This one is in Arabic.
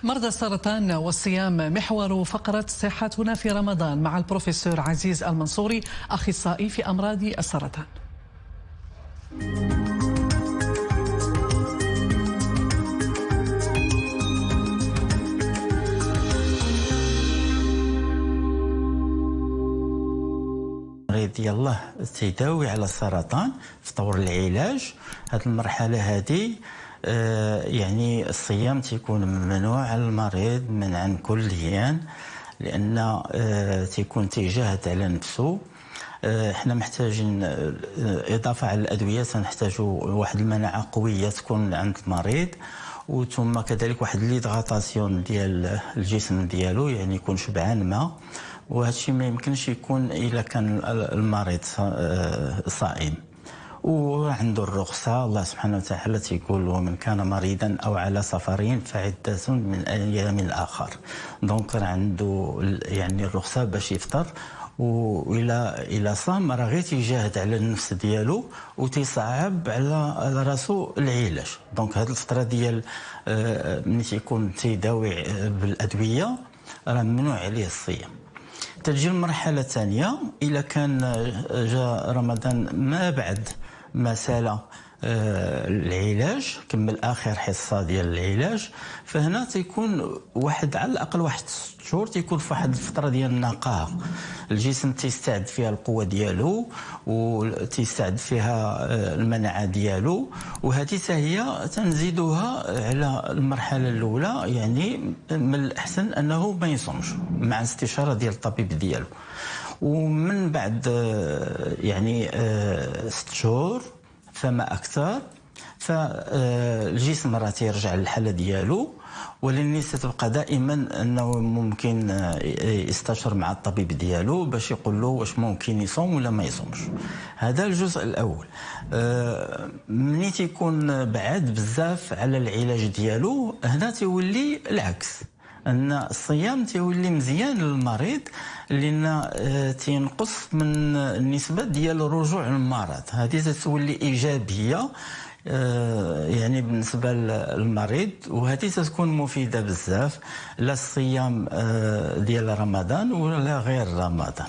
مرضى السرطان والصيام محور فقرة صحتنا في رمضان مع البروفيسور عزيز المنصوري، أخصائي في أمراض السرطان. يلاه تيداوي على السرطان في طور العلاج. هذه المرحله هذه يعني الصيام تيكون ممنوع على المريض منعا كليا، لان تيكون تيجاهد على نفسه. احنا محتاجين اضافه على الادويه، سنحتاجوا واحد المناعه قويه تكون عند المريض، وثم كذلك واحد ليدغاتاسيون ديال الجسم ديالو، يعني يكون شبعان ماء. وهذا الشيء ما يمكنش يكون الا كان المريض صائم وعنده الرخصه. الله سبحانه وتعالى تيقول: ومن كان مريضا او على سفر فعده من ايام اخر. دونك راه عنده يعني الرخصه باش يفطر، وإلى صام راه غير تيجاهد على النفس ديالو وتيصعب على راسو العلاج. دونك هذه الفتره ديال ملي تيكون تيداوي بالادويه راه ممنوع عليه الصيام. تجي المرحله الثانيه، الا كان جاء رمضان ما بعد ما سال العلاج، كمل اخر حصه ديال العلاج، فهنا تيكون واحد على الاقل واحد 6 شهور تيكون في واحد الفتره ديال النقاهه. الجسم تيستعد فيها القوه ديالو وتيستعد فيها المناعه ديالو، وهذه هي تنزيدوها على المرحله الاولى. يعني من الاحسن انه ما يصومش مع استشاره ديال الطبيب ديالو. ومن بعد يعني 6 شهور فما اكثر، فالجسم راه تيرجع للحاله ديالو، ولكن ستبقى دائما انه ممكن يستشر مع الطبيب ديالو باش يقول له واش ممكن يصوم ولا ما يصومش. هذا الجزء الاول. ملي تيكون بعاد بزاف على العلاج ديالو، هنا تيولي العكس، ان الصيام تيولي مزيان للمريض، لان تينقص من النسبه ديال الرجوع للمرض. هذه تتولي ايجابيه يعني بالنسبه للمريض، وهذه تكون مفيده بزاف لا الصيام ديال رمضان ولا غير رمضان.